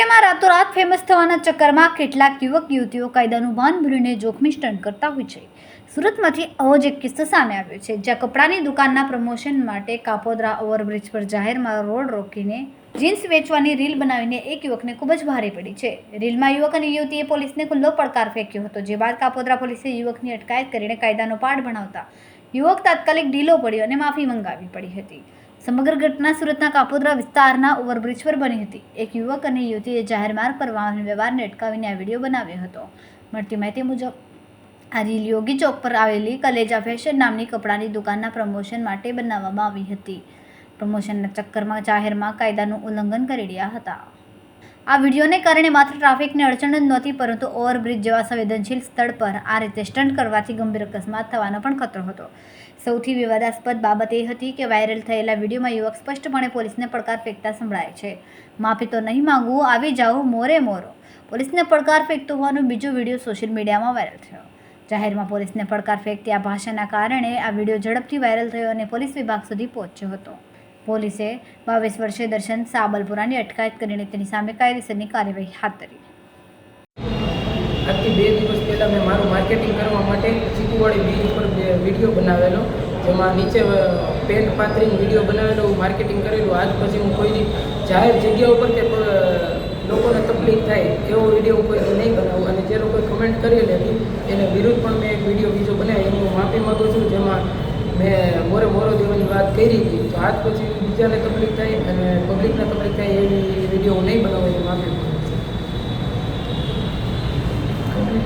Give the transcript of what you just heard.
મીડિયામાં રાતોરાત ફેમસ થવાના ચક્કરમાં કેટલાક યુવક યુવતીઓ કાયદાનું ભાન ભૂલીને જોખમી સ્ટન્ટ કરતા હોય છે। સુરતમાંથી આવો જ એક કિસ્સો સામે આવ્યો છે, જ્યાં કપડાની દુકાનના પ્રમોશન માટે કાપોદ્રા ઓવરબ્રિજ પર જાહેરમાં રોડ રોકીને જીન્સ વેચવાની રીલ બનાવીને એક યુવકને ખૂબ જ ભારે પડી છે। રીલમાં યુવક અને યુવતીએ પોલીસને ખુલ્લો પડકાર ફેંક્યો હતો, જે બાદ કાપોદ્રા પોલીસે યુવકની અટકાયત કરીને કાયદાનો પાઠ ભણાવતા યુવક તાત્કાલિક ઢીલો પડ્યો અને માફી મંગાવી પડી હતી। સમગ્ર ઘટના સુરતના કાપોદ્રા વિસ્તારના ઓવરબ્રિજ પર બની હતી। એક યુવક અને યુવતીએ જાહેર માર્ગ પર વાહન વ્યવહારને અટકાવીને આ વિડીયો બનાવ્યો હતો। મળતી માહિતી મુજબ આ રીલ યોગી ચોક પર આવેલી કલેજા ફેશન નામની કપડાની દુકાનના પ્રમોશન માટે બનાવવામાં આવી હતી। પ્રમોશનના ચક્કરમાં જાહેરમાં કાયદાનું ઉલ્લંઘન કરી રહ્યા હતા। આ વિડીયોને કારણે માત્ર ટ્રાફિકને અડચણ જ નહોતી, પરંતુ ઓવરબ્રિજ જેવા સંવેદનશીલ સ્થળ પર આ રીતે સ્ટન્ટ કરવાથી ગંભીર અકસ્માત થવાનો પણ ખતરો હતો। સૌથી વિવાદાસ્પદ બાબત એ હતી કે વાયરલ થયેલા વિડીયોમાં યુવક સ્પષ્ટપણે પોલીસને પડકાર ફેંકતા સંભળાય છે। માફી તો નહીં માંગવું, આવી જાઓ મોરે મોરો, પોલીસને પડકાર ફેંકતો હોવાનો બીજો વિડીયો સોશિયલ મીડિયામાં વાયરલ થયો। જાહેરમાં પોલીસને પડકાર ફેંકતી આ ભાષાના કારણે આ વિડીયો ઝડપથી વાયરલ થયો અને પોલીસ વિભાગ સુધી પહોંચ્યો હતો। પોલીસે 22 વર્ષીય દર્શન સાબલપુરાની અટકાયત કરીને તેની સામે કાયદેસરની કાર્યવાહી હાથ ધરી। આજથી 2 દિવસ પહેલાં મેં મારું માર્કેટિંગ કરવા માટે ચીકુવાડી બીચ ઉપર વિડીયો બનાવેલો, જેમાં નીચે પેન્ટ પાથરીને વિડીયો બનાવેલો, માર્કેટિંગ કરેલું। આજ પછી હું કોઈની જાહેર જગ્યા ઉપર કે લોકોને તકલીફ થાય એવો વિડીયો હું કોઈ નહીં બનાવું, અને જે લોકોએ કમેન્ટ કરેલી હતી એને વિરુદ્ધ પણ મેં એક વિડીયો બીજો બનાવ્યો, એની હું માફી માગું છું, જેમાં મેં મોરે મોરો દેવાની વાત કરી હતી। તો આજ પછી બીજાને તકલીફ થાય અને પબ્લિકને તકલીફ થાય એવી વિડીયો હું નહીં બનાવું, એની માફી માગું।